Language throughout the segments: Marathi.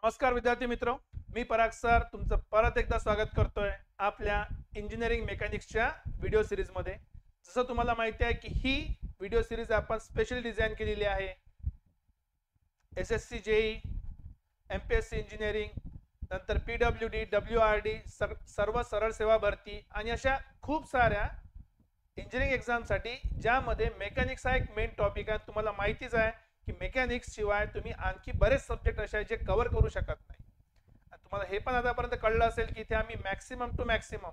नमस्कार विद्यार्थी मित्र, मी पराग सर तुमचं परत एकदा स्वागत करतोय आपल्या इंजिनिअरिंग मेकॅनिक्सच्या व्हिडिओ सिरीज मध्ये। जसं तुम्हाला माहिती आहे की ही व्हिडिओ सिरीज आपण स्पेशली डिझाइन केलेली आहे एसएससी जेई, एमपीएससी इंजिनिअरिंग, नंतर पीडब्ल्यूडी, डब्ल्यूआरडी, सर्व सरळ सेवा भरती आणि अशा खूप साऱ्या इंजिनिअरिंग एक्झामसाठी ज्यामध्ये मेकॅनिक्स हा एक मेन टॉपिक आहे। तुम्हाला माहितीच आहे की मेकॅनिक्स शिवाय तुम्ही आणखी बरेच सब्जेक्ट असे आहेत जे कव्हर करू शकत नाही। तुम्हाला हे पण आतापर्यंत कळलं असेल की इथे आम्ही मॅक्सिमम टू मॅक्सिमम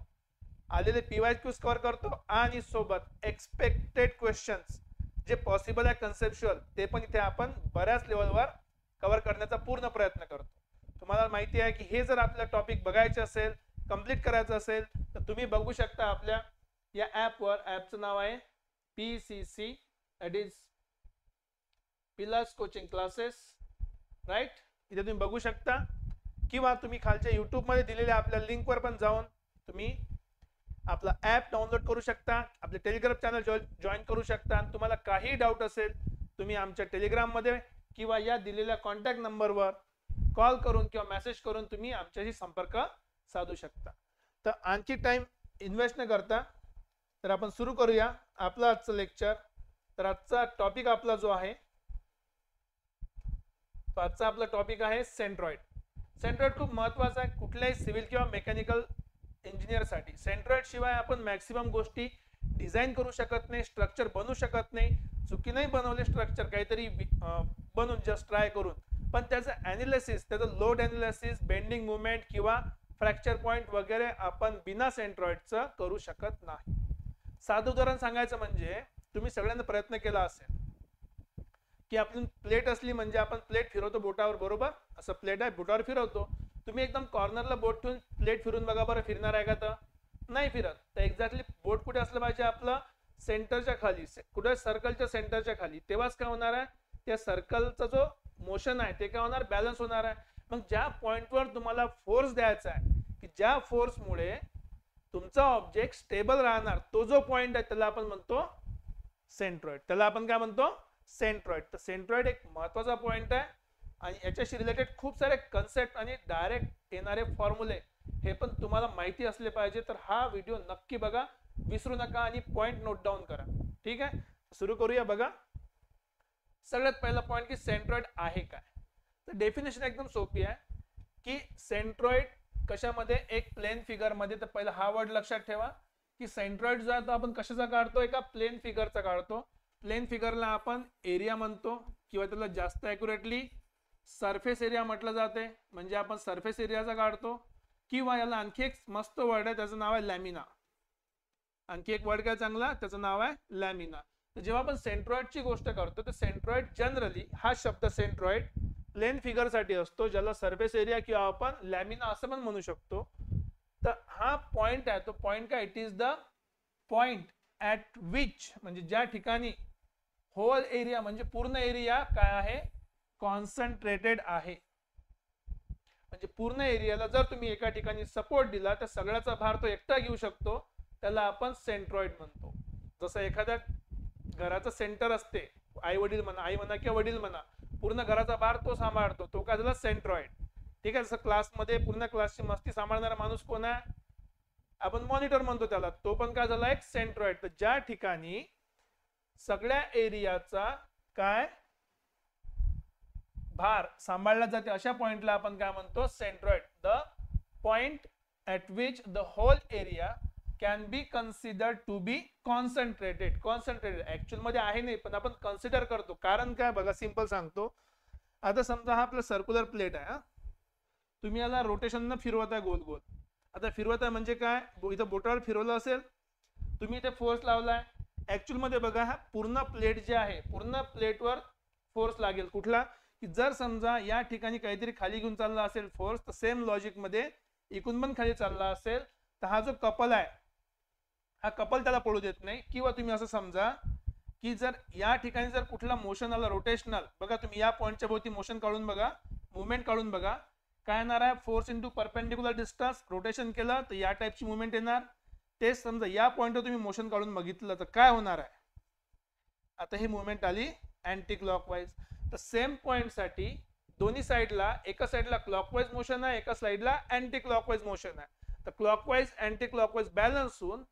आलेले पीवायक्यूज कव्हर करतो आणि सोबत एक्सपेक्टेड क्वेश्चन्स जे पॉसिबल आहे कन्सेप्च्युअल ते पण इथे आपण बऱ्याच लेवलवर कव्हर करण्याचा पूर्ण प्रयत्न करतो। तुम्हाला माहिती आहे की हे जर आपलं टॉपिक बघायचं असेल, कंप्लीट करायचं असेल तर तुम्ही बघू शकता आपल्या या ॲपवर। ॲपचं नाव आहे PCC, that is pillars coaching classes, right. इथे तुम्ही बघू शकता किंवा तुम्ही खालच्या YouTube मध्ये दिलेल्या आपल्या लिंकवर पण जाऊन तुम्ही आपला ॲप डाउनलोड करू शकता, आपले टेलिग्राम चॅनल जॉईन करू शकता आणि तुम्हाला काही डाऊट असेल तुम्ही आमच्या टेलिग्राम मध्ये किंवा या दिलेल्या कॉन्टॅक्ट नंबरवर कॉल करून किंवा मेसेज करून तुम्ही आमच्याशी संपर्क साधू शकता। तर आणखी टाइम इन्व्हेस्ट न करता तर आपण सुरू करूया आपलं आजचं लेक्चर। तर आजचा टॉपिक आपला जो आहे आजचा आपला टॉपिक आहे सेंट्रॉइड। सेंट्रॉइड खूप महत्त्वाचा आहे कुठल्याही सिव्हिल किंवा मेकॅनिकल इंजिनियर साठी। सेंट्रॉइड शिवाय आपण मॅक्सिमम गोष्टी डिझाइन करू शकत नाही, स्ट्रक्चर बनवू शकत नाही। चुकीने बनवले स्ट्रक्चर काहीतरी बनवून जस्ट ट्राय करून, पण त्याचं ॲनालिसिस, त्याचं लोड ॲनालिसिस, बेंडिंग मुवमेंट किंवा फ्रॅक्चर पॉइंट वगैरे आपण बिना सेंट्रॉइडचं करू शकत नाही। साधं उदाहरण सांगायचं म्हणजे तुम्ही सगळ्यांना प्रयत्न केला असेल की आपण प्लेट असली म्हणजे आपण प्लेट फिरवतो बोटावर, बरोबर? असं प्लेट आहे, बोटावर फिरवतो। तुम्ही एकदम कॉर्नरला बोट ठेवून प्लेट फिरून बघा बरं, फिरणार आहे का? तर नाही फिरत। तर एक्झॅक्टली बोट कुठे असलं पाहिजे? आपलं सेंटरच्या खाली, कुठे? सर्कलच्या सेंटरच्या खाली। तेव्हाच काय होणार आहे, त्या सर्कलचा जो मोशन आहे ते काय होणार? बॅलन्स होणार आहे। मग ज्या पॉइंटवर तुम्हाला फोर्स द्यायचा आहे की ज्या फोर्समुळे तुमचा ऑब्जेक्ट स्टेबल राहणार, तो जो पॉइंट आहे त्याला आपण म्हणतो सेंट्रॉइड। त्याला आपण काय म्हणतो? सेंट्रॉइड। तर सेंट्रॉइड एक महत्त्वाचा पॉइंट आहे आणि याच्याशी रिलेटेड खूप सारे कन्सेप्ट आणि डायरेक्ट येणारे फॉर्म्युले हे पण तुम्हाला माहिती असले पाहिजे। तर हा व्हिडिओ नक्की बघा, विसरू नका आणि पॉइंट नोट डाऊन करा, ठीक आहे? सुरू करूया। बघा, सगळ्यात पहिला पॉइंट की सेंट्रॉइड आहे काय। तर डेफिनेशन एकदम सोपी आहे की सेंट्रॉइड कशामध्ये? एक प्लेन फिगर मध्ये। तर पहिला हा वर्ड लक्षात ठेवा की सेंट्रॉइड जो आहे तो आपण कशाचा काढतो? एका प्लेन फिगरचा काढतो। प्लेन फिगरला आपण एरिया म्हणतो किंवा त्याला जास्त ॲक्युरेटली सरफेस एरिया म्हटलं जाते, म्हणजे आपण सरफेस एरियाचा काढतो। किंवा याला आणखी एक मस्त वर्ड आहे, त्याचं नाव आहे लॅमिना। आणखी एक वर्ड काय चांगला, त्याचं नाव आहे लॅमिना। तर जेव्हा आपण सेंट्रॉइडची गोष्ट करतो तर सेंट्रॉइड जनरली, हा शब्द सेंट्रॉइड प्लेन फिगर साठी असतो, ज्याला सरफेस एरिया किंवा आपण लॅमिना असं पण म्हणू शकतो। तर हा पॉइंट आहे, तो पॉइंट काय? It is the point at which, म्हणजे ज्या ठिकाणी होल एरिया म्हणजे पूर्ण एरिया काय आहे? कॉन्सन्ट्रेटेड आहे। म्हणजे पूर्ण एरियाला जर तुम्ही एका ठिकाणी सपोर्ट दिला तर सगळ्याचा भार तो एकटा घेऊ शकतो, त्याला आपण सेंट्रॉइड म्हणतो। जसं एखाद्या घराचं सेंटर असते, आई वडील म्हणा, आई म्हणा किंवा वडील म्हणा, पूर्ण घराचा भार तो सांभाळतो, तो काय झाला? सेंट्रॉइड, ठीक आहे? जसं क्लासमध्ये पूर्ण क्लासची मस्ती सांभाळणारा माणूस कोण आहे? आपण मॉनिटर म्हणतो त्याला, तो पण काय झाला? एक सेंट्रॉइड। तर ज्या ठिकाणी सगळ्या एरियाचा काय भार सांभाळला जाते अशा पॉइंटला आपण काय म्हणतो? Centroid. The point at which the whole area can be considered to be concentrated. Concentrated actual मध्ये आहे नाही, पण आपण कन्सिडर करतो। कारण काय? बघा, सिंपल सांगतो। आता समजा हा आपला सर्क्युलर प्लेट आहे, तुम्ही याला रोटेशन न फिरवताय गोल गोल। आता फिरवताय म्हणजे काय? इथं बोटावर फिरवलं असेल, तुम्ही इथे फोर्स लावलाय। ऍक्च्युअल मध्ये बघा, हा पूर्ण प्लेट जे आहे, पूर्ण प्लेटवर फोर्स लागेल कुठला? की जर समजा या ठिकाणी काहीतरी खाली घेऊन चालला असेल फोर्स, तर सेम लॉजिक मध्ये इकडून पण खाली चालला असेल तर हा जो कपल आहे, हा कपल त्याला पडू देत नाही। किंवा तुम्ही असं समजा की जर या ठिकाणी जर कुठला मोशन आला रोटेशनल, बघा तुम्ही या पॉइंटच्या भोवती मोशन काढून बघा, मुवमेंट काढून बघा, काय येणार आहे? Force into perpendicular distance. Rotation केलं तर या टाइपची मुवमेंट येणार। तेच समजा या पॉइंटवर तुम्ही मोशन काढून बघितलं तर काय होणार आहे? आता ही मुवमेंट आली अँटी क्लॉकवाईज। तर सेम पॉइंट साठी दोन्ही साईडला, एका साईडला क्लॉकवाईज मोशन आहे, एका साईडला अँटी क्लॉकवाईज मोशन आहे. तर क्लॉकवाईज अँटी क्लॉकवाईज बॅलन्स होऊन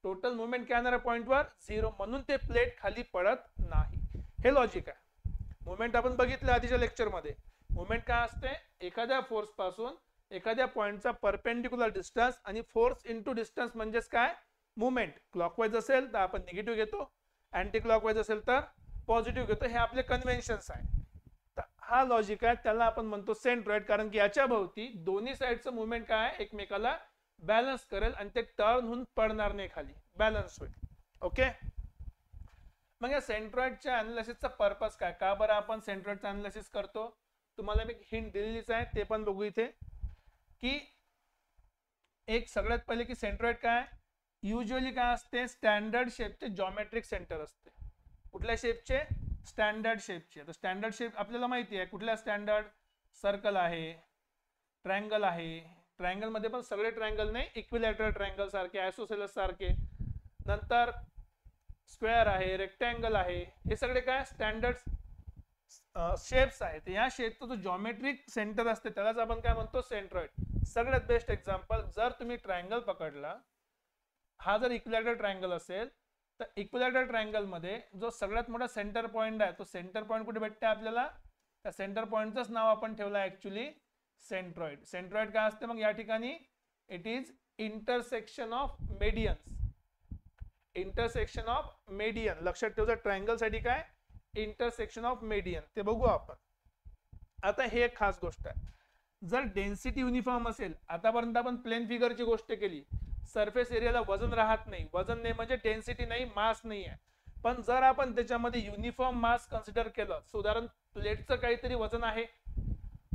टोटल मुवमेंट काय येणार आहे पॉइंटवर 0, म्हणून ते प्लेट खाली पडत नाही. हे लॉजिक आहे. मुवमेंट आपण बघितलं आधीच्या लेक्चरमध्ये. मुवमेंट काय असते, एखाद्या फोर्स पासून एखाद्या पॉइंटचा परपेंडिक्युलर डिस्टन्स आणि फोर्स इंटू डिस्टन्स म्हणजेच काय मुवमेंट. क्लॉकवाईज असेल तर आपण निगेटिव्ह घेतो, अँटी क्लॉकवाईज असेल तर पॉझिटिव्ह घेतो. हे आपले कन्व्हेन्शन्स आहे. तर हा लॉजिक आहे, त्याला आपण म्हणतो सेंट्रॉइड, कारण की याच्या भोवती दोन्ही साईडचं मुवमेंट काय आहे एकमेकाला बॅलन्स करेल आणि ते टर्न होऊन पडणार नाही, खाली बॅलन्स होईल. ओके. मग या सेंट्रॉइडच्या अनालिसिसचा पर्पज काय, का बरं आपण सेंट्रॉइडचं अनालिसिस करतो. तुम्हाला मी हिंट दिलेलीच आहे, ते पण बघू इथे. की एक सगळ्यात पहिले की सेंट्रॉइड काय युजली काय असते, स्टँडर्ड शेपचे जॉमेट्रिक सेंटर असते. कुठल्या शेपचे, स्टँडर्ड शेपचे. तर स्टँडर्ड शेप आपल्याला माहिती आहे कुठल्या स्टँडर्ड, सर्कल आहे, ट्रायंगल आहे. ट्रायंगल मध्ये पण सगळे ट्रायंगल नाही, इक्विलॅटरल ट्रायंगल सारखे, आयसोसेलस सारखे, नंतर स्क्वेअर आहे, रेक्टँगल आहे. हे सगळे काय स्टँडर्ड शेप्स आहेत. या शेपचा जो जॉमेट्रिक सेंटर असते त्यालाच आपण काय म्हणतो सेंट्रॉइड. सगळ्यात बेस्ट एक्झाम्पल, जर तुम्ही ट्रायंगल पकडला, हा जर इक्विलॅटरल ट्रायंगल असेल तर इक्विलॅटरल ट्रायंगल मध्ये जो सगळ्यात मोठा सेंटर पॉइंट आहे तो सेंटर पॉइंट कुठे भेटते आपल्याला, त्या सेंटर पॉइंटचंच नाव आपण ठेवलं ऍक्च्युली सेंट्रॉइड. सेंट्रॉइड काय असते मग या ठिकाणी, it is intersection of medians. Intersection of median लक्षात ठेवजा, ट्रायंगल साठी काय इंटरसेक्शन ऑफ मेडियन, ते बघू आपण. आता हे एक खास गोष्ट आहे, जर डेन्सिटी युनिफॉर्म असेल, आतापर्यंत आपण प्लेन फिगरची गोष्ट केली, सरफेस एरियाला वजन राहत नाही. वजन नाही म्हणजे डेन्सिटी नाही, मास नाही आहे. पण जर आपण त्याच्यामध्ये युनिफॉर्म मास कन्सिडर केलं, उदाहरण प्लेटचं काहीतरी वजन आहे,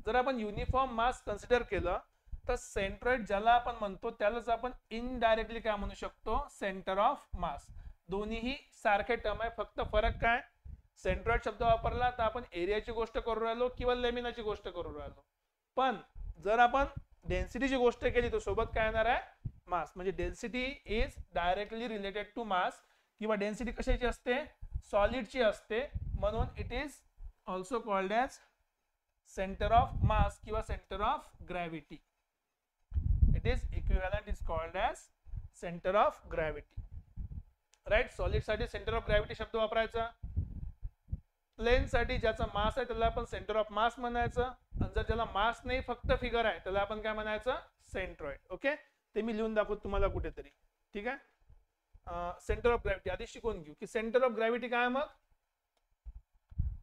जर आपण युनिफॉर्म मास कन्सिडर केलं तर सेंट्रॉइड ज्याला आपण म्हणतो त्यालाच आपण इनडायरेक्टली काय म्हणू शकतो, सेंटर ऑफ मास. दोन्हीही सारखे टर्म आहे, फक्त फरक काय, सेंट्रॉइड शब्द वापरला तर आपण एरियाची गोष्ट करू राहिलो किंवा लेमिनाची गोष्ट करू राहिलो. पण जर आपण डेन्सिटीची गोष्ट केली तर सोबत काय येणार आहे, मास. म्हणजे density is directly related to mass, किंवा डेन्सिटी कशाची असते, सॉलिडची असते, म्हणून it is also called as centre of mass किंवा centre of gravity. It is equivalent is called as centre of gravity. Right. Solid साठी सेंटर ऑफ ग्रॅव्हिटी शब्द वापरायचा. प्लेन साठी ज्याचा मास आहे त्याला आपण सेंटर ऑफ मास म्हणायचं, आणि जर ज्याला मास नाही फक्त फिगर आहे त्याला आपण काय म्हणायचं, सेंट्रॉइड. ओके. ते मी लिहून दाखवतो तुम्हाला कुठेतरी. ठीक आहे. सेंटर ऑफ ग्रॅव्हिटी आधी शिकून घेऊ की सेंटर ऑफ ग्रॅव्हिटी काय. मग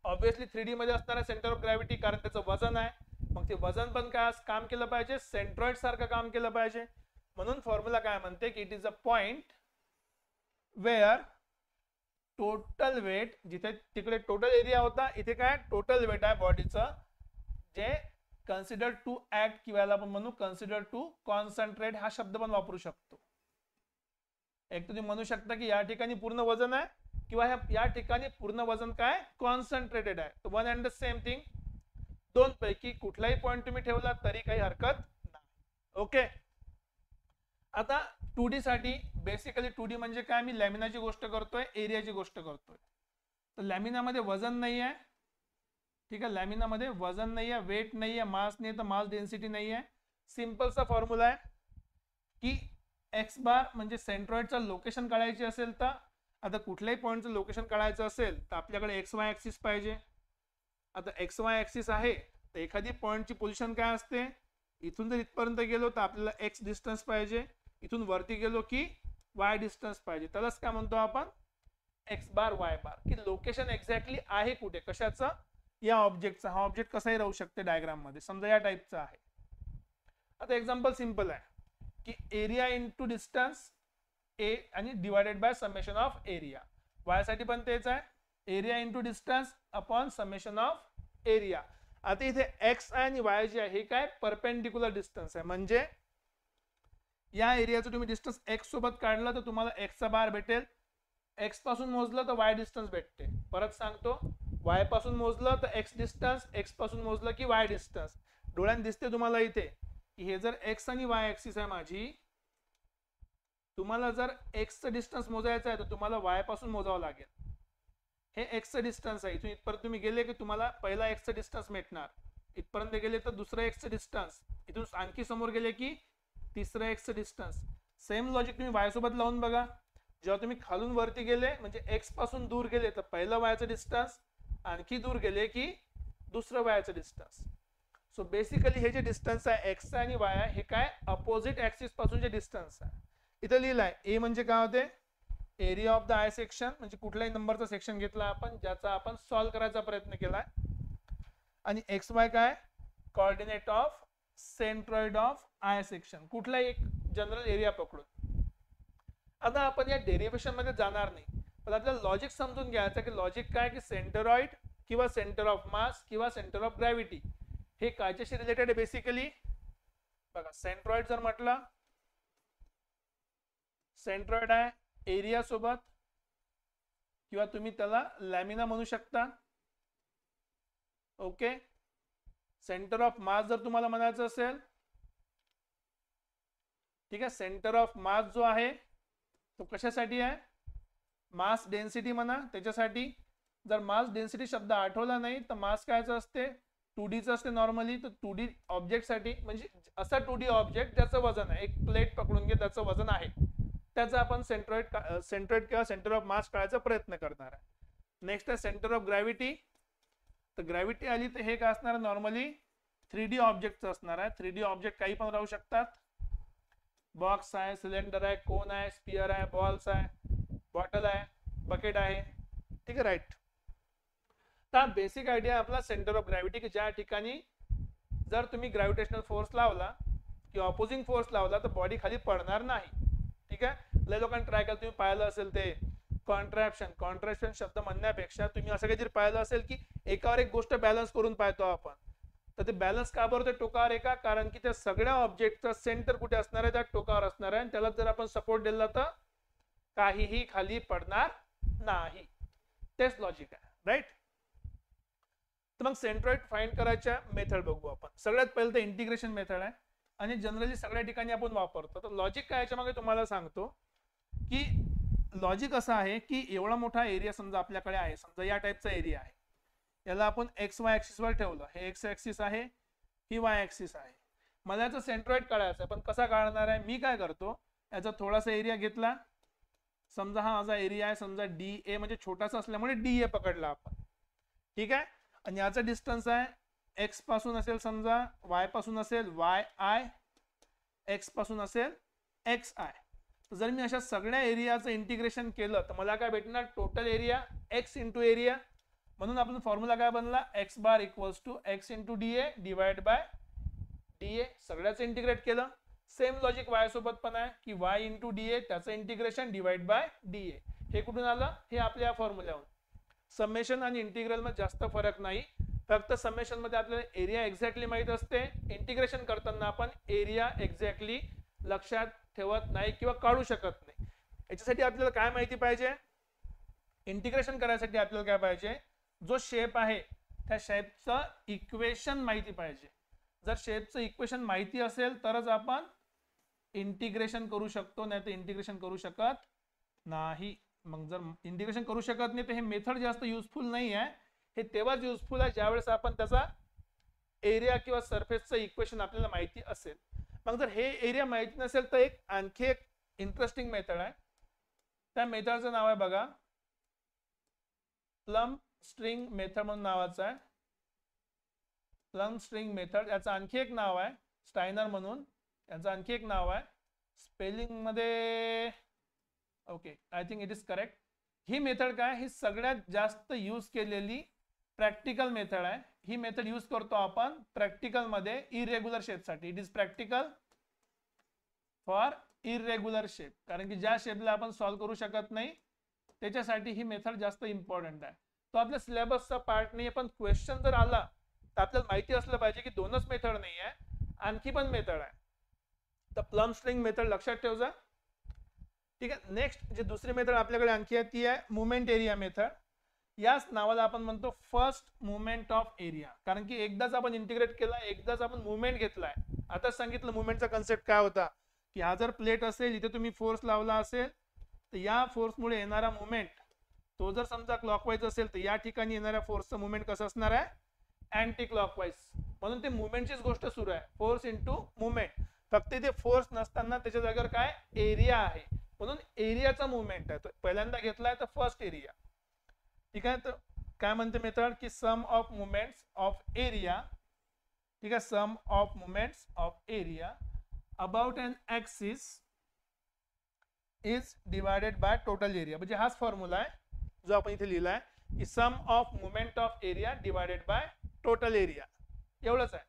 ऑब्विसली 3D मध्ये असणारा सेंटर ऑफ ग्रॅव्हिटी, कारण त्याचं वजन आहे. मग ते वजन पण काय काम केलं पाहिजे, सेंट्रॉइड सारखं काम केलं पाहिजे. म्हणून फॉर्म्युला काय म्हणते की it is a point where total weight, जिथे तिकडे टोटल एरिया होता, इथे काय टोटल वेट आहे बॉडीचं, जे कन्सिडर टू ऍक्ट किंवा आपण म्हणू कन्सिडर टू कॉन्सन्ट्रेट, हा शब्द पण वापरू शकतो. एक तुम्ही म्हणू शकता की या ठिकाणी पूर्ण वजन आहे, किंवा या ठिकाणी पूर्ण वजन काय कॉन्सन्ट्रेटेड आहे. One and the same thing. दोन पैकी कुठलाही पॉइंट तुम्ही ठेवला तरी काही हरकत नाही. ओके. आता 2D साठी बेसिकली 2D म्हणजे काय, मी लॅमिनाची गोष्ट करतोय, एरियाची गोष्ट करतोय. तर लॅमिनामध्ये वजन नाही आहे. ठीक आहे. लॅमिनामध्ये वजन नाही आहे, वेट नाही आहे, मास नाही, तर मास डेन्सिटी नाही आहे. सिंपलचा फॉर्म्युला आहे की एक्स बार म्हणजे सेंट्रॉइडचं लोकेशन काढायची असेल तर, आता कुठल्याही पॉइंटचं लोकेशन काढायचं असेल तर आपल्याकडे एक्स वाय ऍक्सिस पाहिजे. आता एक्स वाय ऍक्सिस आहे तर एखादी पॉइंटची पोझिशन काय असते, इथून जर इथपर्यंत गेलो तर आपल्याला एक्स डिस्टन्स पाहिजे, इथून वरती गेलो की वाय डिस्टन्स पाहिजे. त्यालाच काय म्हणतो आपण एक्स बार वाय बार, की लोकेशन एक्झॅक्टली आहे कुठे, कशाचं, या ऑब्जेक्टचा. हा ऑब्जेक्ट कसाही राहू शकते डायग्राम मध्ये, समजा या टाइपचा आहे. आता एक्झाम्पल सिंपल आहे की एरिया इंटू डिस्टन्स ए आणि divided by summation of area. Y साठी पण तेच आहे, area into distance upon summation of area. आता इथे एक्स आणि वाय जे आहे हे काय परपेंडिक्युलर डिस्टन्स आहे, म्हणजे या एरियाचं तुम्ही डिस्टन्स एक्स सोबत काढलं तर तुम्हाला एक्सचा बार भेटेल. एक्स पासून मोजलं तर वाय डिस्टन्स भेटते. परत सांगतो, वाय पासून मोजलं तर एक्स डिस्टन्स, एक्स पासून मोजलं की वाय डिस्टन्स. डोळ्यात दिसते तुम्हाला इथे की हे जर एक्स आणि वाय ऍक्सिस आहे माझी, तुम्हाला जर एक्सचं डिस्टन्स मोजायचं आहे तर तुम्हाला वाय पासून मोजावं लागेल. हे एक्सचं डिस्टन्स आहे, इथून इथपर्यंत तुम्ही गेले की तुम्हाला पहिला एक्सचं डिस्टन्स भेटणार, इथपर्यंत गेले तर दुसरं एक्सचं डिस्टन्स, इथून आणखी समोर गेले की तिसरं एक्सचं डिस्टन्स. सेम लॉजिक तुम्ही वाय सोबत लावून बघा. जेव्हा तुम्ही खालून वरती गेले म्हणजे एक्स पासून दूर गेले तर पहिलं वायचं डिस्टन्स, आणखी दूर गेले की दुसरं वायचं डिस्टन्स. सो बेसिकली हे जे डिस्टन्स आहे एक्स आणि वाय आहे हे काय अपोजिट ऍक्सिस पासूनचे डिस्टन्स आहे. इथं लिहिलंय ए म्हणजे काय होते area of the I section, म्हणजे कुठल्याही नंबरचा सेक्शन घेतला आपण ज्याचा आपण सॉल्व्ह करायचा प्रयत्न केलाय. आणि एक्स वाय काय coordinate of centroid of I section, कुठलाही एक जनरल एरिया पकडून. आता आपण या डेरिव्हेशन मध्ये जाणार नाही, पण आपल्याला लॉजिक समजून घ्यायचं की लॉजिक काय की सेंटरॉइड किंवा सेंटर ऑफ मास किंवा सेंटर ऑफ ग्रॅव्हिटी हे कायच्याशी रिलेटेड आहे. बेसिकली बघा सेंट्रॉइड जर म्हटलं, सेंट्रॉइड आहे एरिया सोबत किंवा तुम्ही त्याला लॅमिना म्हणू शकता. ओके, सेंटर ऑफ मास जर तुम्हाला म्हणायचं असेल, ठीक आहे, सेंटर ऑफ मास जो आहे तो कशासाठी आहे मास डेन्सिटी म्हणा त्याच्यासाठी. जर मास डेन्सिटी शब्द आठवला नाही तर मास कायचं असते 2D चं असते नॉर्मली. तर 2D ऑब्जेक्ट साठी म्हणजे असा 2D ऑब्जेक्ट ज्याचं वजन आहे, एक प्लेट पकडून घे त्याचं वजन आहे, त्याचा आपण सेंट्रॉइड किंवा सेंटर ऑफ मास काढायचा प्रयत्न करणार आहे. नेक्स्ट आहे सेंटर ऑफ ग्रॅव्हिटी. तर ग्रॅव्हिटी आली तर हे काय असणार आहे नॉर्मली 3D ऑब्जेक्टचं असणार आहे. 3D ऑब्जेक्ट काही पण राहू शकतात, बॉक्स आहे, सिलेंडर आहे, कोन आहे, स्पियर आहे, बॉल्स आहे, बॉटल आहे, बकेट आहे, ठीक आहे राईट. तर बेसिक आयडिया आपला सेंटर ऑफ ग्रॅव्हिटी की ज्या ठिकाणी जर तुम्ही ग्रॅव्हिटेशनल फोर्स लावला किंवा ऑपोजिंग फोर्स लावला तर बॉडी खाली पडणार नाही. ठीक आहे, लय लोकांनी ट्राय केलं, तुम्ही पाहिलं असेल ते कॉन्ट्रॅक्शन शब्द म्हणण्यापेक्षा तुम्ही असं काहीतरी पाहिलं असेल की एकावर एक गोष्ट बॅलन्स करून पाहतो आपण. तर ते बॅलन्स का बरं ते टोकावर आहे का, कारण की त्या सगळ्या ऑब्जेक्टचा सेंटर कुठे असणार आहे त्या टोकावर असणार आहे आणि त्याला जर आपण सपोर्ट दिला तर काहीही खाली पडणार नाही. तेच लॉजिक आहे राईट. तर मग सेंट्रॉइड फाइंड करायच्या मेथड बघू आपण. सगळ्यात पहिलं तर इंटिग्रेशन मेथड आहे आणि जनरली सगळ्या ठिकाणी आपण वापरतो. तर लॉजिक काय याच्या मागे तुम्हाला सांगतो की लॉजिक असं आहे की एवढा मोठा एरिया समजा आपल्याकडे आहे, समजा या टाइपचा एरिया आहे, याला आपण एक्स वाय ऍक्सिस वर ठेवलं, हे एक्स ऍक्सिस आहे ही वाय ऍक्सिस आहे. मला याचा सेंट्रॉइड काढायचा आहे, पण कसा काढणार आहे, मी काय करतो याचा थोडासा एरिया घेतला, समजा हा माझा एरिया आहे, समजा डी ए म्हणजे छोटासा असल्यामुळे डी ए पकडला आपण, ठीक आहे. आणि याचा डिस्टन्स आहे एक्स पासून असेल समजा, वाय पासून असेल वाय आय, एक्स पासून असेल एक्स आय. जर मी अशा सगळ्या एरियाचं इंटिग्रेशन केलं तर मला काय भेटणार total area x into area. म्हणून आपण फॉर्म्युला काय बनला x bar equals to x into d a divide by d a. सगळ्याचं इंटिग्रेट केलं. सेम लॉजिक वाय सोबत पण आहे की वाय इंटू डी ए त्याचं इंटिग्रेशन डिवाइड बाय डी ए. हे कुठून आलं, हे आपल्या फॉर्म्युल्यावरून. समेशन आणि इंटिग्रल मध्ये जास्त फरक नाही, फक्त समेशन मध्ये आपल्याला एरिया एक्झॅक्टली माहित असते, इंटिग्रेशन करताना आपण एरिया एक्झॅक्टली लक्षात ठेवत नाही किंवा काढू शकत नाही. याच्यासाठी आपल्याला काय माहिती पाहिजे, इंटिग्रेशन करायसाठी आपल्याला काय पाहिजे, जो शेप आहे त्या शेपचं इक्वेशन माहिती पाहिजे. जर शेपचं इक्वेशन माहिती असेल तरच आपण इंटिग्रेशन करू शकतो, नाही तर इंटिग्रेशन करू शकत नाही. मग जर इंटिग्रेशन करू शकत नाही तर हे मेथड जास्त युजफुल नाही आहे. हे तेव्हाच युजफुल आहे ज्यावेळेस आपण त्याचा एरिया किंवा सरफेसचं इक्वेशन आपल्याला माहिती असेल. मग जर हे एरिया माहिती नसेल तर आणखी एक इंटरेस्टिंग मेथड आहे, त्या मेथडचं नाव आहे बघा प्लम स्ट्रिंग मेथड म्हणून नावाचं आहे. प्लम स्ट्रिंग मेथड, याचं आणखी एक नाव आहे स्टायनर म्हणून, याचं आणखी एक नाव आहे स्पेलिंग मध्ये, okay I think it is correct. He method काय, ही सगळ्यात जास्त यूज केलेली प्रॅक्टिकल मेथड आहे. ही मेथड यूज करतो आपण प्रॅक्टिकल मध्ये इरेग्युलर शेपसाठी. It is practical for irregular shape, कारण की ज्या शेपला आपण सॉल्व्ह करू शकत नाही त्याच्यासाठी ही मेथड जास्त इम्पॉर्टंट आहे. तो आपल्या सिलेबसचा पार्ट नाही, पण क्वेश्चन जर आला तर आपल्याला माहिती असलं पाहिजे की दोनच मेथड नाही आहे, आणखी पण मेथड आहे. तर प्लम स्ट्रिंग मेथड लक्षात ठेवजा, ठीक आहे. नेक्स्ट जे दुसरी मेथड आपल्याकडे आणखी आहे ती आहे मुवमेंट एरिया मेथड. याच नावाला आपण म्हणतो फर्स्ट मुवमेंट ऑफ एरिया, कारण की एकदाच आपण इंटिग्रेट केला, एकदाच आपण मुवमेंट घेतलाय. आता सांगितलं मुवमेंटचा कन्सेप्ट काय होता की हा जर प्लेट असेल, इथे तुम्ही फोर्स लावला असेल तर या फोर्समुळे येणारा मुवमेंट तो जर समजा क्लॉकवाईज असेल तर या ठिकाणी येणाऱ्या फोर्सचं मुवमेंट कसं असणार आहे अँटी क्लॉकवाईज, म्हणून ते मुवमेंटचीच गोष्ट सुरू आहे, फोर्स इंटू मुवमेंट. फक्त ते फोर्स नसताना त्याच्या जागेवर काय एरिया आहे, म्हणून एरियाचा मुवमेंट आहे. पहिल्यांदा घेतलाय तर फर्स्ट एरिया. ठीक आहे, तर काय म्हणते मेथड की sum of moments of area, ठीक आहे, sum of moments of area about an axis is divided by total area. म्हणजे हाच फॉर्म्युला आहे जो आपण इथे लिहिलाय की sum of moment of area divided by total area. एवढंच आहे,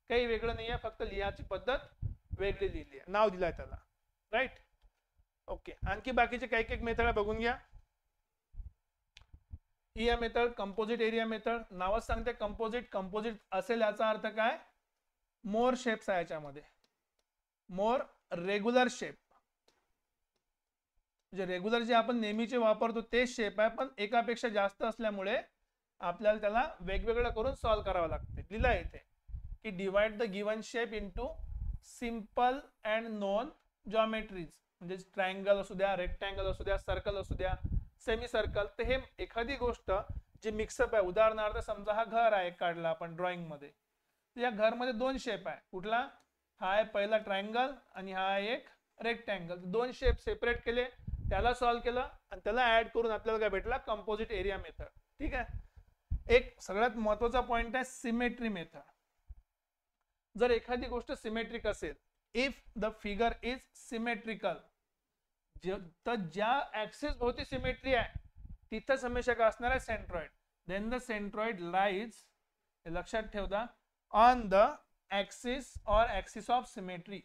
काही वेगळं नाही आहे, फक्त लिहायची पद्धत वेगळी लिहिली आहे, नाव दिलंय त्याला. Right, okay. आणखी बाकीचे काही काही मेथड बघून घ्या. ही आहे मेथड कंपोजिट एरिया मेथड. नावच सांगते कंपोजिट. कंपोजिट असेल याचा अर्थ काय, मोर शेप्स आहे याच्यामध्ये, मोर रेग्युलर शेप. म्हणजे रेग्युलर जे आपण नेहमीचे वापरतो तेच शेप आहे, पण एकापेक्षा जास्त असल्यामुळे आपल्याला त्याला वेगवेगळं करून सॉल्व्ह करावं लागते. लिहिलं आहे इथे की divide the given shape into simple and known geometries. म्हणजे ट्रायंगल असू द्या, रेक्टँगल असू द्या, सर्कल असू द्या, सेमी सर्कल. तर हे एखादी गोष्ट जे मिक्सअप आहे, उदाहरणार्थ समजा हा घर आहे काढला आपण ड्रॉइंग मध्ये, तर या घरमध्ये दोन शेप आहे. कुठला, हा आहे पहिला ट्रायंगल आणि हा आहे एक रेक्टँगल. दोन शेप सेपरेट केले, त्याला सॉल्व्ह केलं आणि त्याला ऍड करून आपल्याला काय भेटला, कंपोजिट एरिया मेथड. ठीक आहे. एक सगळ्यात महत्वाचा पॉइंट आहे सिमेट्री मेथड. जर एखादी गोष्ट सिमेट्रिक असेल, if the figure is symmetrical, तर ज्या ऍक्सिस भोवती सिमेट्री आहे तिथंच हमेशा काय असणार आहे, centroid. Then the centroid lies, लक्षात ठेवता, on the axis or axis of symmetry.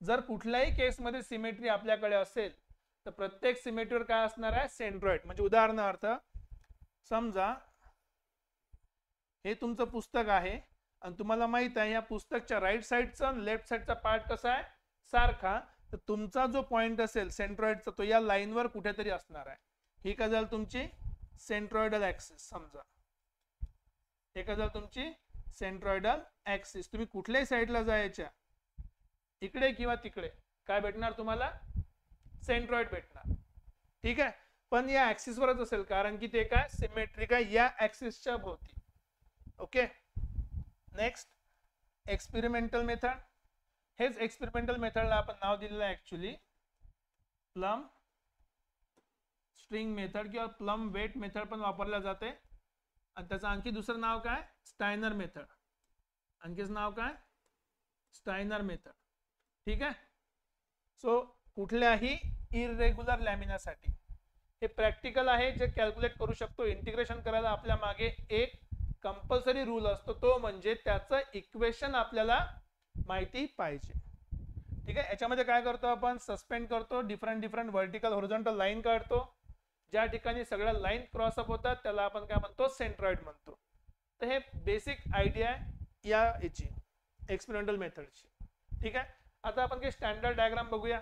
जर कुठल्याही केसमध्ये सिमेट्री आपल्याकडे असेल तर प्रत्येक सिमेट्रीवर काय असणार आहे, सेंट्रॉइड. म्हणजे उदाहरणार्थ समजा हे तुमचं पुस्तक आहे आणि तुम्हाला माहित आहे या पुस्तकच्या राईट साईडचा आणि लेफ्ट साईडचा पार्ट कसा आहे, सारखा. तर तुमचा जो पॉइंट असेल सेंट्रॉइडचा तो या लाईनवर कुठेतरी असणार आहे. ही काय झाली तुमची सेंट्रॉइडल ऍक्सिस. समजा हे काय झालं तुमची सेंट्रॉइडल ऍक्सिस. तुम्ही कुठल्याही साईडला जायच्या, इकडे किंवा तिकडे, काय भेटणार तुम्हाला, सेंट्रॉइड भेटणार. ठीक आहे, पण या ऍक्सिस वरच असेल, कारण की ते काय सिमेट्रिक आहे या ऍक्सिसच्या भोवती. ओके. Next experimental method. हेच एक्सपेरिमेंटल मेथडला आपण नाव दिलेलं आहे ऍक्च्युली प्लम स्ट्रिंग मेथड किंवा प्लम वेट मेथड पण वापरल्या जाते. आणि त्याचं आणखी दुसरं नाव काय, स्टायनर मेथड. आणखीच नाव काय, स्टायनर मेथड. ठीक आहे. सो कुठल्याही इरेग्युलर लॅमिनासाठी हे प्रॅक्टिकल आहे, जे कॅल्क्युलेट करू शकतो. इंटिग्रेशन करायला आपल्या मागे एक कंपल्सरी रूल असतो, तो म्हणजे त्याचं इक्वेशन आपल्याला माहिती पाहिजे. ठीक आहे. याच्यामध्ये काय करतो आपण, सस्पेंड करतो, डिफरंट व्हर्टिकल हॉरिझॉन्टल लाईन काढतो. ज्या ठिकाणी सगळ्या लाईन क्रॉसअप होतात त्याला आपण काय म्हणतो, सेंट्रॉइड म्हणतो. तर हे बेसिक आयडिया आहे या याची एक्सपेरिमेंटल मेथडची. ठीक आहे. आता आपण काही स्टँडर्ड डायग्राम बघूया.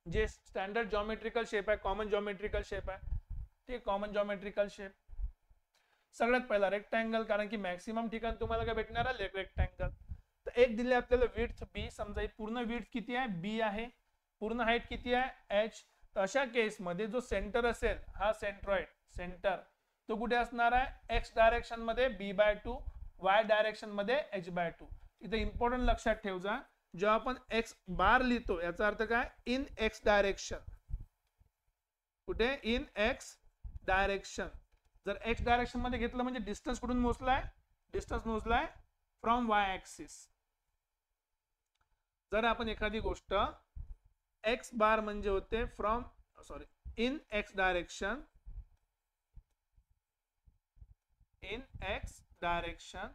जे स्टँडर्ड जॉमेट्रिकल शेप आहे, कॉमन जॉमेट्रिकल शेप आहे. ठीक, कॉमन जॉमेट्रिकल शेप. सगळ्यात पहिला रेक्टँगल, कारण की मॅक्सिमम ठिकाण तुम्हाला काय भेटणार आहे, रेक्टँगल. तर एक दिले आपल्याला विड्थ बी. समजा ही पूर्ण विड्थ किती आहे, बी आहे. पूर्ण हाईट किती आहे, एच. तर अशा केस मध्ये जो सेंटर असेल, हा सेंट्रॉइड सेंटर, तो कुठे असणार आहे, एक्स डायरेक्शन मध्ये b/2, वाय डायरेक्शन मध्ये h/2. इथे इम्पॉर्टंट लक्षात ठेवजा, जेव्हा आपण एक्स बार लिहितो याचा अर्थ काय, इन एक्स डायरेक्शन. कुठे, इन एक्स डायरेक्शन. जर एक्स डायरेक्शन मध्ये घेतलं म्हणजे डिस्टन्स कुठून मोजलाय, डिस्टन्स मोजलाय फ्रॉम वाय ऍक्सिस. जर आपण एखादी गोष्ट एक्स बार म्हणजे होते from in x direction, in x direction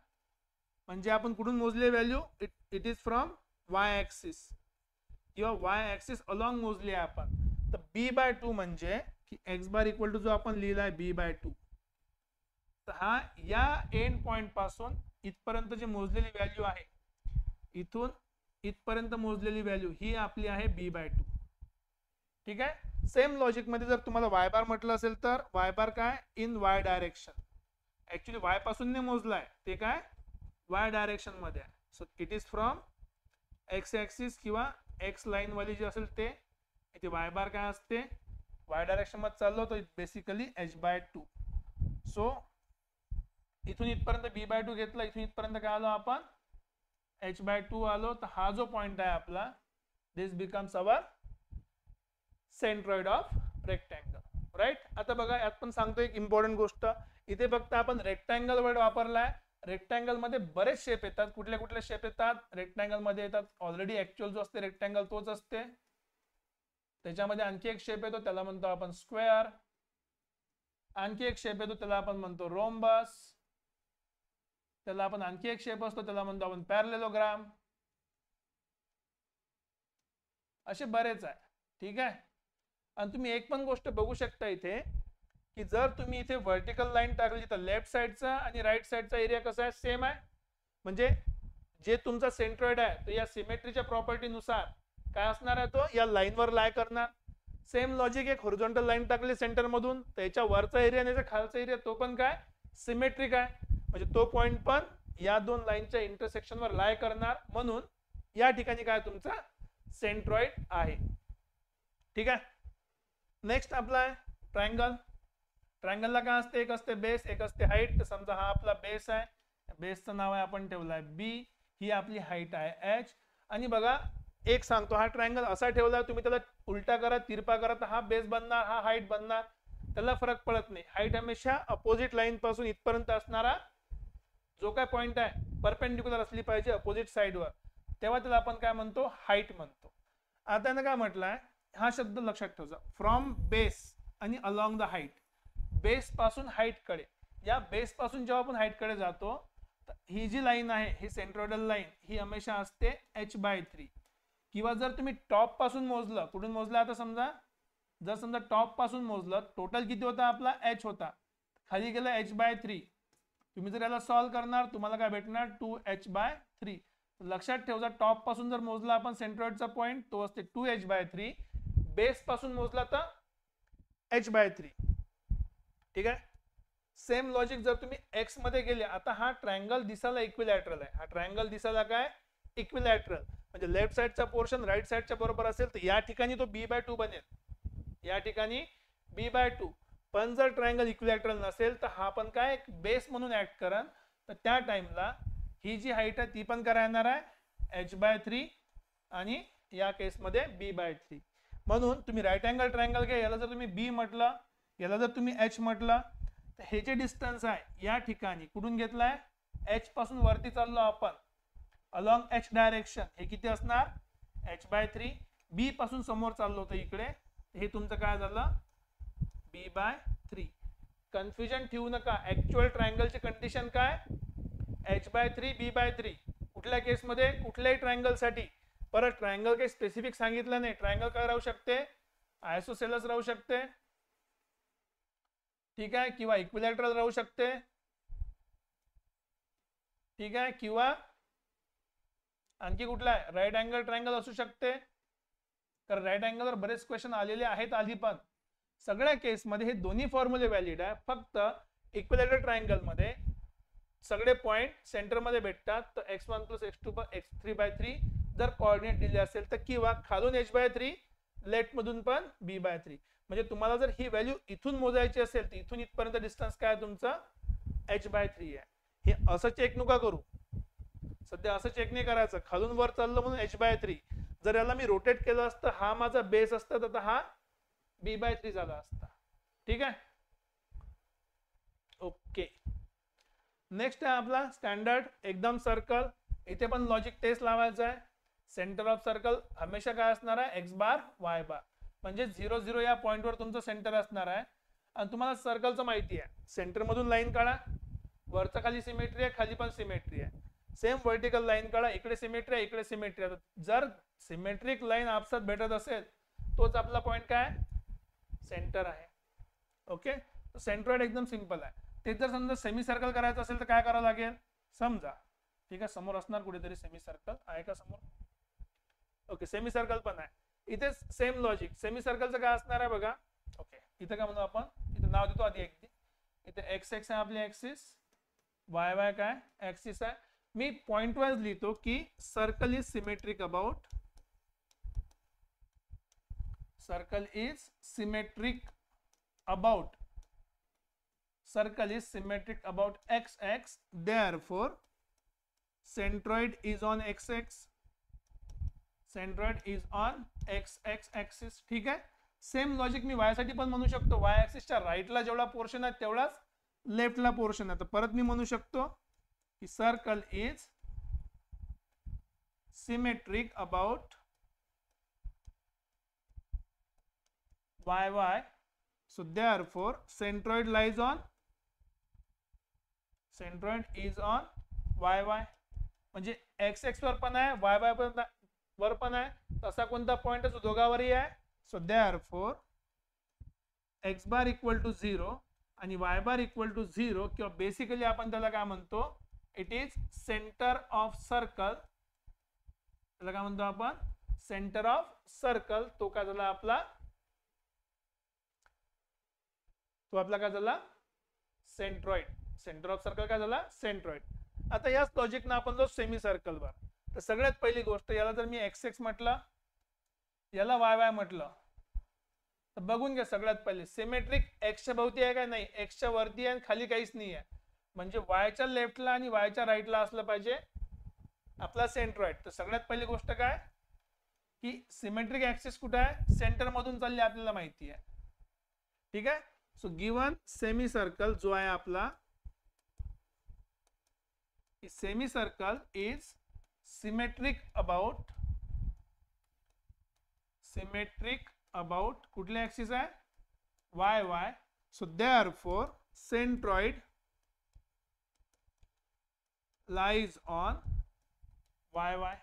म्हणजे आपण कुठून मोजले value, it is from Y axis किंवा वाय ऍक्सिस अलॉंग मोजली आपण. तर b/2 म्हणजे की एक्स बार इक्वल टू जो आपण लिहिलाय b/2. तर हा या एंड पॉइंट पासून इथपर्यंत जी मोजलेली व्हॅल्यू आहे, इथून इथपर्यंत मोजलेली व्हॅल्यू ही आपली आहे b/2. ठीक आहे. सेम लॉजिक मध्ये जर तुम्हाला वाय बार म्हटलं असेल तर वाय बार काय, in Y direction. Actually Y पासून ने मोजलाय, ते काय वाय डायरेक्शन मध्ये आहे. So it is from x axis किंवा एक्स लाईन वाली जी असेल ते, इथे वाय बार काय असते, वाय डायरेक्शन मध्ये चाललो तर बेसिकली h/2. सो इथून इथपर्यंत b/2 घेतला, इथून इथपर्यंत काय आलो आपण h/2 आलो. तर हा जो पॉइंट आहे आपला, this becomes our centroid of rectangle, right. आता बघा यात पण सांगतो एक इम्पॉर्टंट गोष्ट, इथे फक्त आपण रेक्टँगल वर्ड वापरलाय. रेक्टँगल मध्ये बरेच शेप येतात. कुठले कुठले शेप येतात रेक्टँगल मध्ये येतात? ऑलरेडी ऍक्च्युअल जो असते रेक्टँगल तोच असते. त्याच्यामध्ये आणखी एक शेप येतो, त्याला म्हणतो आपण स्क्वेअर. आणखी एक शेप येतो, त्याला आपण म्हणतो रोम्बस. त्याला आपण आणखी एक शेप असतो, त्याला म्हणतो आपण पॅरलेलोग्राम. असे बरेच आहे, ठीक आहे. आणि तुम्ही एक पण गोष्ट बघू शकता इथे, की जर तुम्ही इथे व्हर्टिकल लाईन टाकली तर लेफ्ट साइडचा आणि राईट साइडचा एरिया कसा आहे, सेम आहे. म्हणजे जे तुमचा सेंट्रॉइड आहे तो या सिमेट्रीच्या प्रॉपर्टी नुसार काय असणार आहे, तो या लाईनवर लाय करणार. सेम लॉजिक, एक हॉरिझॉन्टल लाईन टाकली सेंटर मधून, त्याच्या वरचा एरिया आणि खालचा एरिया तो पण काय सिमेट्रिक आहे. म्हणजे तो पॉइंट पण या दोन लाईनच्या इंटरसेक्शनवर लाय करणार. म्हणून या ठिकाणी काय तुमचा सेंट्रॉइड आहे, ठीक आहे. नेक्स्ट आपला आहे ट्रायंगल. ट्रायंगलला काय असते, एक असते बेस, एक असते हाईट. तर समजा हा आपला बेस आहे, बेसचं नाव आहे आपण ठेवलाय बी, ही आपली हाईट आहे एच. आणि बघा एक सांगतो, हा ट्रायंगल असा ठेवला, तुम्ही त्याला उलटा करा तिरपा करा तर हा बेस बनणार, हा हाईट बनणार, त्याला फरक पडत नाही. हाईट हमेशा अपोजिट लाईन पासून इथपर्यंत असणारा जो काय पॉइंट आहे परपेंडिक्युलर असली पाहिजे अपोजिट साइडवर, तेव्हा त्याला आपण काय म्हणतो, हाईट म्हणतो. आता यानं काय म्हटलंय, हा शब्द लक्षात ठेवा, फ्रॉम बेस आणि अलॉंग द हाईट. बेस पासून हाईट कडे, या बेस पासून जेव्हा आपण हाईट कडे जातो, ही जी लाईन आहे ही सेंट्रोइडल लाईन ही हमेशा असते h/3. किंवा जर तुम्ही टॉप पासून मोजलं, कुठून मोजलं, आता समजा जर समजा टॉप पासून मोजलं, टोटल किती होता आपला h होता, खाली गेलं h/3. तुम्ही जर याला सॉल्व करणार तुम्हाला काय भेटणार 2h/3. लक्षात ठेवा, टॉप पासून जर मोजला आपण सेंट्रॉइडचा पॉइंट तो असते 2h/3, बेस पासून मोजला तर h/3, ठीक आहे. सेम लॉजिक जर तुम्ही एक्स मध्ये गेले, आता हा ट्रायंगल दिसायला इक्विलॅटरल आहे, हा ट्रायंगल दिसायला काय इक्विलॅटरल, म्हणजे लेफ्ट साइडचा पोर्शन राईट साइडच्या बरोबर असेल तर या ठिकाणी तो b/2 बनेल, या ठिकाणी b/2. पण जर ट्रायंगल इक्विलॅटरल नसेल तर हा पण काय एक बेस म्हणून ऍक्ट करन. तर त्या टाइमला ही जी हाईट आहे ती पण काय राहणार आहे h/3 आणि या केसमध्ये b/3. म्हणून तुम्ही राईट अँगल ट्रायंगल घ्या, याला जर तुम्ही b म्हटलं, याला जर तुम्ही h म्हटलं, तर हे जे डिस्टन्स आहे या ठिकाणी कुठून घेतलाय, h पासून वरती चाललो आपण अलॉंग h डायरेक्शन, हे किती असणार h/3. b पासून समोर चाललो होतं इकडे, हे तुमचं काय झालं b/3. कन्फ्युजन ठेवू नका, ऍक्च्युअल ट्रायंगलची कंडिशन काय h/3 b/3. कुठल्या केसमध्ये, कुठल्याही ट्रायंगल साठी. परत ट्रायंगल काही स्पेसिफिक सांगितलं नाही, ट्रायंगल काय राहू शकते, आयसोसेलस राहू शकते, ठीक आहे, किंवा इक्विलॅटरल राहू शकते, ठीक आहे, किंवा आणखी कुठला आहे राईट अँगल ट्रायंगल असू शकते. कारण राईट अँगलवर बरेच क्वेश्चन आलेले आहेत आधी पण. सगळ्या केसमध्ये हे दोन्ही फॉर्म्युले व्हॅलिड आहे. फक्त इक्विलॅटरल ट्रायंगल मध्ये सगळे पॉइंट सेंटर मध्ये भेटतात, तर x1 + x2 x3/3 जर कोऑर्डिनेट दिले असेल तर, किंवा खालून h/3 लेफ्ट मधून पण b/3. म्हणजे तुम्हाला जर ही व्हॅल्यू इथून मोजायची असेल तर इथून इथपर्यंत डिस्टन्स काय तुमचा h/3 आहे. हे असं चेक नका करू, सध्या असं चेक नाही करायचं, खालून वर चाललं म्हणून h/3. जर याला मी रोटेट केलं असतं, हा माझा बेस असता तर हा b/3 झाला असता, ठीक आहे. ओके, नेक्स्ट आहे आपला स्टँडर्ड एकदम सर्कल. इथे पण लॉजिक तेच लावायचं आहे. सेंटर ऑफ सर्कल हमेशा काय असणार आहे x बार y बार, म्हणजे 0 0 या पॉइंटवर तुमचं सेंटर असणार आहे. आणि तुम्हाला सर्कलचं माहिती आहे, सेंटर मधून लाईन काढा, वरचा खाली सिमेट्री आहे, खाली पण सिमेट्री आहे. सेम वर्टिकल लाईन काढा, इकडे सिमेट्री आहे, इकडे सिमेट्री आहे. जर सिमेट्रिक लाईन आपसात भेटत असेल तोच आपला पॉइंट काय सेंटर आहे. ओके, सेंट्रॉइड एकदम सिंपल आहे. ते जर समजा सेमी सर्कल करायचं असेल तर काय करावं लागेल समजा, ठीक आहे, समोर असणार कुठेतरी सेमी सर्कल आहे का समोर, ओके, सेमी सर्कल पण आहे. इथे सेम लॉजिक, सेमी सर्कलचं काय असणार आहे बघा. ओके, इथे काय म्हणतो आपण, इथे नाव देतो आधी एक, इथे एक्स एक्स आहे आपली ऍक्सिस, वाय वाय काय ऍक्सिस आहे. मी पॉइंट वाइज लिहितो की circle is symmetric about, circle is symmetric about circle is symmetric about xx, therefore centroid is on xx, centroid is on xx axis. ठीक आहे. सेम लॉजिक मी y साठी पण म्हणू शकतो. y ऍक्सिसच्या राईटला जेवढा पोर्शन आहे तेवढाच लेफ्टला पोर्शन आहे. तर परत मी म्हणू शकतो की circle is symmetric about yy, so therefore centroid lies on, centroid is on yy. म्हणजे xx वर पण आहे, yy वर पण आहे, तसा कोणता पॉइंट जो दोघावरही आहे. So therefore x bar equal to 0 आणि y बार इक्वल टू 0, किंवा बेसिकली आपण त्याला काय म्हणतो, it is centre of circle. त्याला काय म्हणतो आपण, सेंटर ऑफ सर्कल. तो काय झाला आपला, तो आपला काय झाला, सेंट्रॉइड. सेंटर ऑफ सर्कल काय झाला, सेंट्रॉइड. आता याच लॉजिक ना आपण जो सेमी सर्कल वर, तर सगळ्यात पहिली गोष्ट, याला जर मी एक्स एक्स म्हटलं, याला वाय वाय म्हटलं, तर बघून घ्या सगळ्यात पहिले सिमेट्रिक एक्सच्या भोवती आहे का नाही, एक्सच्या वरती आहे आणि खाली काहीच नाही आहे. म्हणजे वायच्या लेफ्टला आणि वायच्या राईटला असलं पाहिजे आपला सेंट्रॉइड. तर सगळ्यात पहिली गोष्ट काय की सिमेट्रिक ऍक्सिस कुठे आहे, सेंटर मधून चालली आपल्याला माहिती आहे. ठीक आहे. सो गिवन सेमी सर्कल जो आहे आपला, semi circle is symmetric about, symmetric about कुठले ऍक्सिस आहे, Y Y. So therefore centroid lies on Y Y.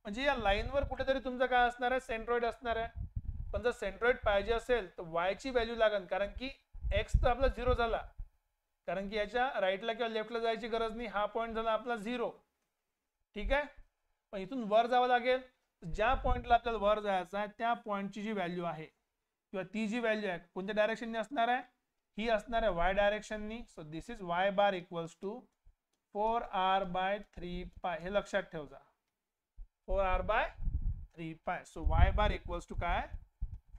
म्हणजे या लाईनवर कुठेतरी तुमचं काय असणार आहे, सेंट्रॉइड असणार आहे. पण जर सेंट्रॉइड पाहिजे असेल तर वाय ची व्हॅल्यू लागेल, कारण की एक्स तर आपला 0 झाला, कारण की याच्या राईटला किंवा लेफ्टला जायची गरज नाही. हा पॉइंट झाला आपला 0. ठीक आहे. पण इथून वर जावं लागेल. ज्या पॉइंटला आपल्याला वर जायचं आहे त्या पॉइंटची जी व्हॅल्यू आहे किंवा ती जी व्हॅल्यू आहे कोणत्या डायरेक्शनने असणार आहे, ही असणार आहे वाय डायरेक्शननी. So this is Y bar equals to 4r/3π. हे लक्षात ठेव जा, 4r/3π. So Y bar equals to काय,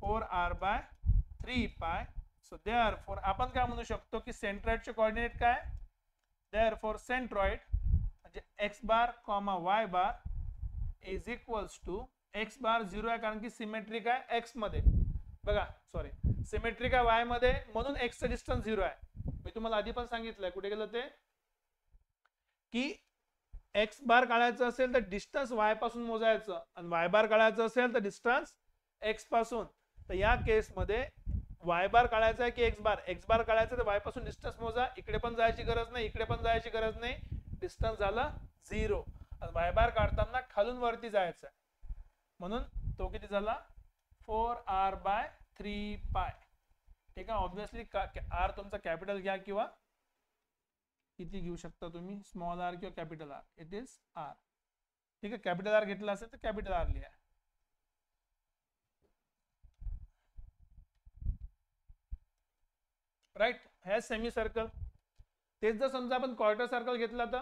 4r/3π. सो देयरफॉर आपण काय म्हणू शकतो की सेंट्रॉइडचे कोऑर्डिनेट काय, देयरफॉर सेंट्रॉइड म्हणजे x bar comma y bar is equals to, x bar 0 आहे कारण की सिमेट्रिक आहे x मध्ये, बघा सॉरी सिमेट्रिक आहे y मध्ये, म्हणून x चा डिस्टन्स 0 आहे. मी तुम्हाला आधी पण सांगितलंय, कुठे गेलं ते, की x बार काढायचं असेल तर डिस्टन्स y पासून मोजायचं आणि y बार काढायचं असेल तर डिस्टन्स x पासून. तर या केस मध्ये y बार काढायचा आहे की x बार काढायचा, तर y पासून डिस्टन्स मोजा. इकडे पण जायची गरज नाही, इकडे पण जायची गरज नाही, डिस्टन्स झाला 0. आणि y बार काढताना खालून वरती जायचं आहे, म्हणून तो किती झाला, 4r/3π. ठीक आहे. ऑब्विसली r तुमचा कॅपिटल घ्या किंवा किती घेऊ शकता तुम्ही, स्मॉल r किंवा capital r, it is r. ठीक आहे. कॅपिटल r घेतला असेल तर कॅपिटल r लिहा. राईट. हे सेमी सर्कल. तेच जर समजा आपण क्वार्टर सर्कल घेतला तर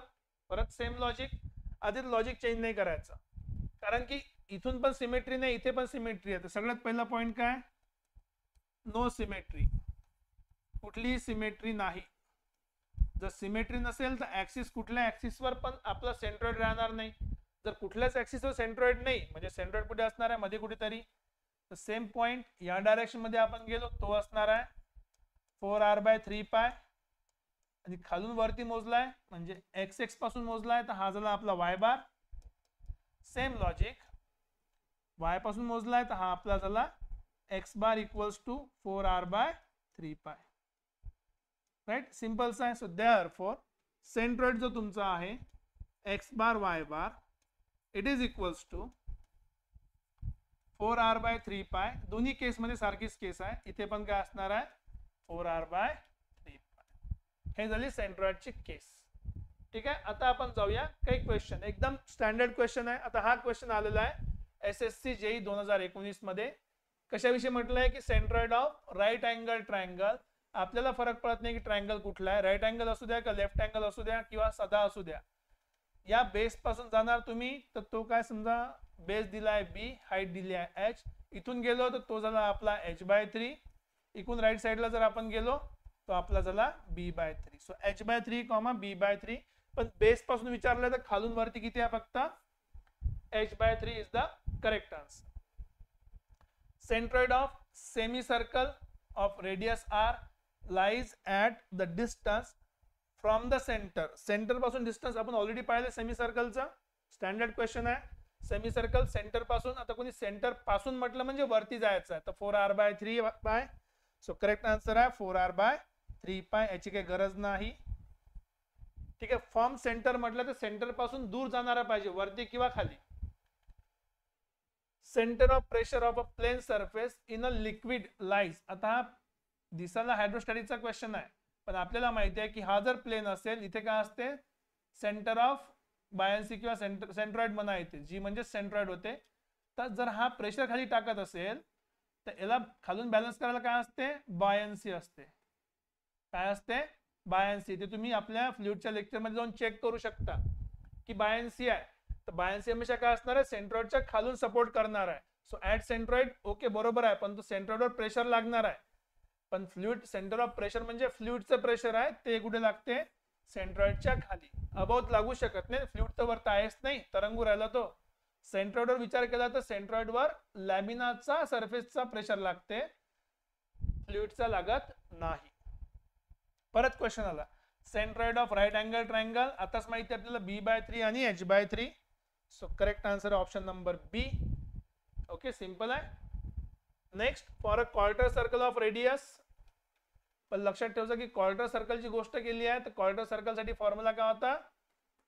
परत सेम लॉजिक, आधी लॉजिक चेंज नाही करायचं, कारण की इथून पण सिमेट्री नाही, इथे पण सिमेट्री आहे. तर सगळ्यात पहिला पॉइंट काय, नो सिमेट्री, कुठलीही सिमेट्री नाही. जर सिमेट्री नसेल तर ऍक्सिस, कुठल्या ऍक्सिसवर पण आपला सेंट्रॉइड राहणार नाही. जर कुठल्याच ऍक्सिसवर सेंट्रॉइड नाही, म्हणजे सेंट्रॉइड कुठे असणार आहे, मध्ये कुठेतरी, तर सेम पॉइंट या डायरेक्शन मध्ये आपण गेलो तो असणार आहे 4r/3π. आणि खालून वरती मोजलाय म्हणजे एक्स एक्स पासून मोजलाय, तर हा झाला आपला Y bar. Same logic, Y पासून मोजलाय तर हा आपला झाला X bar equals to 4r/3π. Right. सिंपलच आहे. सो देयरफॉर सेंट्रॉइड जो तुमचा आहे X bar Y bar, it is equals to 4r/3π. दोन्ही केस मध्ये सारखीच केस आहे, इथे पण काय असणार आहे 4r/3π. हे झाली सेंट्रॉइडची केस. ठीक आहे. आता आपण जाऊया काही क्वेश्चन, एकदम स्टँडर्ड क्वेश्चन आहे. आता हा क्वेश्चन आलेला आहे SSC JEE 2019 मध्ये. कशाविषयी म्हटलं आहे की centroid of right angle triangle. आपल्याला फरक पडत नाही की ट्रायंगल कुठला आहे, राईट अँगल असू द्या, का लेफ्ट अँगल असू द्या, किंवा साधा असू द्या. या बेस पासून जाणार तुम्ही, तर तो काय, समजा बेस दिलाय B, हाईट दिली आहे H, इथून गेलो तर तो झाला आपला h/3. इकडून राईट साईडला जर आपण गेलो तो आपला झाला b/3. So h/3 comma b/3. पण बेस पासून विचारलं तर खालून वरती किती आहे फक्त h/3 is the correct answer. Centroid of semicircle of radius r lies at the distance from the center. Centre पासून डिस्टन्स आपण ऑलरेडी पाहिले सेमीसर्कलचा स्टँडर्ड क्वेश्चन आहे. सेमीसर्कल सेंटर पासून, आता कोणी सेंटर पासून म्हटलं म्हणजे वरती जायचं आहे तर 4r/3 पाय. सो करेक्ट आन्सर आहे 4r/3 पाय. याची काही गरज नाही. ठीक आहे. फ्रॉम सेंटर म्हटलं तर सेंटर पासून दूर जाणारा पाहिजे, वरती किंवा खाली. Centre of pressure of a plane surface in a liquid lies. आता हा दिसायला हायड्रोस्टॅटिकचा क्वेश्चन आहे, पण आपल्याला माहिती आहे की हा जर प्लेन असेल इथे काय असते सेंटर ऑफ बायन्सी किंवा सेंट्रॉइड म्हणा येते, जी म्हणजे सेंट्रॉइड होते. तर जर हा प्रेशर खाली टाकत असेल तर याला खालून बॅलन्स करायला काय असते बायन्सी असते. काय असते बायन्सी. ते तुम्ही आपल्या फ्लुइडच्या लेक्चरमध्ये जाऊन चेक करू शकता की बायन्सी आहे. तर बायन्सी हमेशा काय असणार आहे सेंट्रॉइडच्या खालून सपोर्ट करणार आहे. सो ऍट सेंट्रॉइड ओके बरोबर आहे, पण तो सेंट्रॉइडवर प्रेशर लागणार आहे. पण फ्लुइड सेंटर ऑफ प्रेशर म्हणजे फ्लुइडचं प्रेशर आहे ते कुठे लागते सेंट्रॉइडच्या खाली. अबाउट लागू शकत नाही, फ्लुइड तर वरती आहेच नाही, तरंगू राहिला तो. सेंट्रॉइडवर विचार केला तर सेंट्रॉइडवर लॅमिनाचा सरफेसचा प्रेशर लागते, फ्लुइडचा लागत नाही. परत क्वेश्चन आला centroid of right angle triangle. आताच माहिती आपल्याला b/3 आणि h/3. So correct answer option number B. Okay simple आहे. Next for a quarter circle of radius. पण लक्षात ठेवायचं की क्वार्टर सर्कलची गोष्ट केली आहे तर क्वार्टर सर्कल साठी फॉर्म्युला काय होता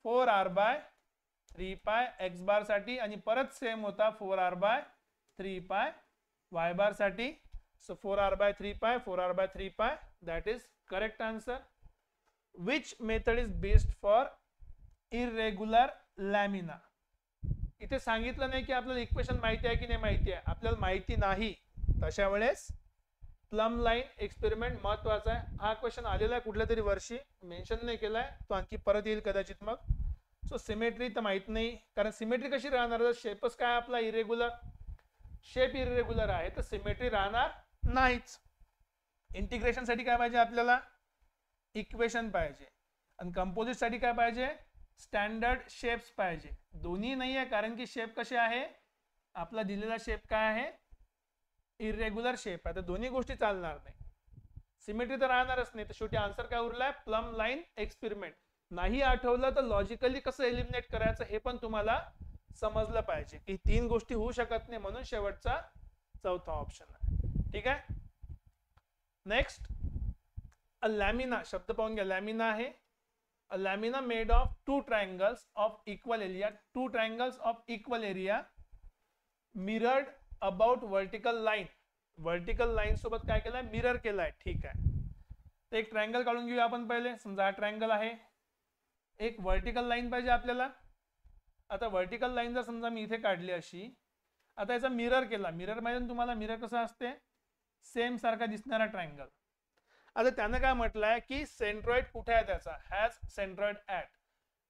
4r/3 पाय x बार साठी, आणि परत सेम होता 4r/3 पाय y बार साठी. सो 4r/3 पाय 4r/3 पाय that is correct answer. Which method is based for irregular lamina. इथे सांगितलं नाही की आपल्याला इक्वेशन माहिती आहे की नाही माहिती आहे. आपल्याला माहिती नाही तशा वेळेस प्लम लाईन एक्सपेरिमेंट महत्वाचा आहे. हा क्वेश्चन आलेला आहे कुठल्या तरी वर्षी, मेन्शन नाही केलाय तो, आणखी परत येईल कदाचित मग. सो सिमेट्री तर माहित नाही, कारण सिमेट्री कशी राहणार, शेपच काय आपला इरेग्युलर, शेप इरेग्युलर आहे तर सिमेट्री राहणार नाहीच. इंटिग्रेशन साठी काय पाहिजे आपल्याला इक्वेशन पाहिजे, आणि कंपोजिट साठी काय पाहिजे स्टँडर्ड शेप्स पाहिजे. दोन्ही नाही आहे, कारण की शेप कसे आहे आपला दिलेला शेप काय आहे इरेग्युलर शेप आहे, तर दोन्ही गोष्टी चालणार नाही. सिमेट्री तर राहणारच नाही. तर शेवटी आन्सर काय उरलाय प्लम लाईन एक्सपेरिमेंट. नाही आठवलं तर लॉजिकली कसं एलिमिनेट करायचं हे पण तुम्हाला समजलं पाहिजे की तीन गोष्टी होऊ शकत नाही, म्हणून शेवटचा चौथा ऑप्शन आहे. ठीक आहे. नेक्स्ट अ लॅमिना शब्द पाहून घ्या. लॅमिना आहे a lamina made of two triangles of equal area. Two triangles of equal area mirrored about vertical line. Vertical line सोबत काय केलंय मिरर केलाय. ठीक आहे. तर एक ट्रायंगल काढून घेऊया आपण पहिले. समजा हा ट्रायंगल आहे, एक वर्टिकल लाईन पाहिजे आपल्याला. आता वर्टिकल लाईन जर समजा मी इथे काढली अशी, आता याचा मिरर केला. मिरर माहिती तुम्हाला मिरर कसा असते सेम सारखा दिसणारा ट्रायंगल. आता त्यानं काय म्हटलंय की सेंट्रॉइड कुठे आहे त्याचा हॅज सेंट्रॉइड ऍट.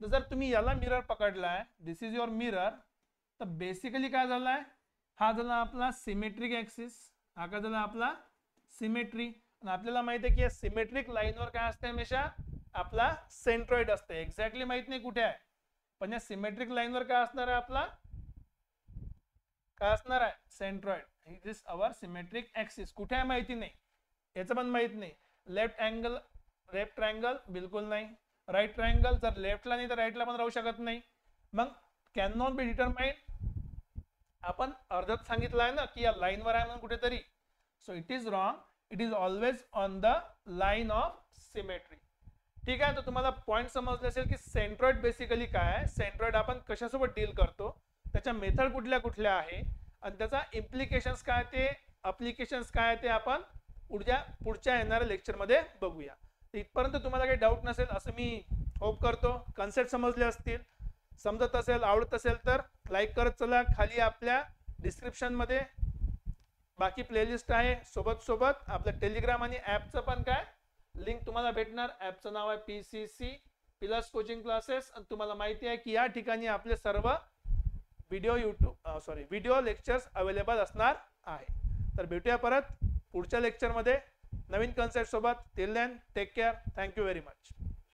जर तुम्ही याला मिरर पकडलाय दिस इज युअर मिरर, तर बेसिकली काय झालाय हा झाला आपला सिमेट्रिक ऍक्सिस, हा काय झाला आपला सिमेट्री. आणि आपल्याला माहिती आहे की या सिमेट्रिक लाईनवर काय असते हमेशा आपला सेंट्रॉइड असते. एक्झॅक्टली माहित नाही कुठे आहे, पण या सिमेट्रिक लाईनवर काय असणार आहे आपला काय असणार आहे centroid. It is our symmetric axis. कुठे आहे माहिती नाही, याचं पण माहित नाही. लेफ्ट ट्रायंगल बिलकुल नाही. राईट ट्रायंगल जर लेफ्टला नाही तर राईटला पण राहू शकत नाही. मग कॅन नॉट बी डिटरमाइंड. आपण अर्धच सांगितलं आहे ना की या लाईनवर आहे म्हणून कुठेतरी. So it is wrong. It is always on the line of symmetry. ठीक आहे. तर तुम्हाला पॉइंट समजले असेल की सेंट्रॉइड बेसिकली काय आहे, सेंट्रॉइड आपण कशासोबत डील करतो, त्याच्या मेथड कुठल्या कुठल्या आहे, आणि त्याचा इम्प्लिकेशन्स काय ते अप्लिकेशन्स काय ते आपण पुढच्या येणाऱ्या लेक्चरमध्ये बघूया. इथपर्यंत तुम्हाला काही डाऊट नसेल असं मी होप करतो. कन्सेप्ट समजले असतील, समजत असेल आवडत असेल तर लाईक करत चला. खाली आपल्या डिस्क्रिप्शन मध्ये बाकी प्लेलिस्ट आहे, सोबत आपलं टेलिग्राम आणि ऍपचं पण काय लिंक तुम्हाला भेटणार. ऍपचं नाव आहे PCC प्लस कोचिंग क्लासेस. आणि तुम्हाला माहिती आहे की या ठिकाणी आपले सर्व व्हिडिओ लेक्चर्स अवेलेबल असणार आहे. तर भेटूया परत पुढच्या लेक्चरमध्ये. नवीन कन्सेप्ट सोबत. Till then take care. Thank you very much.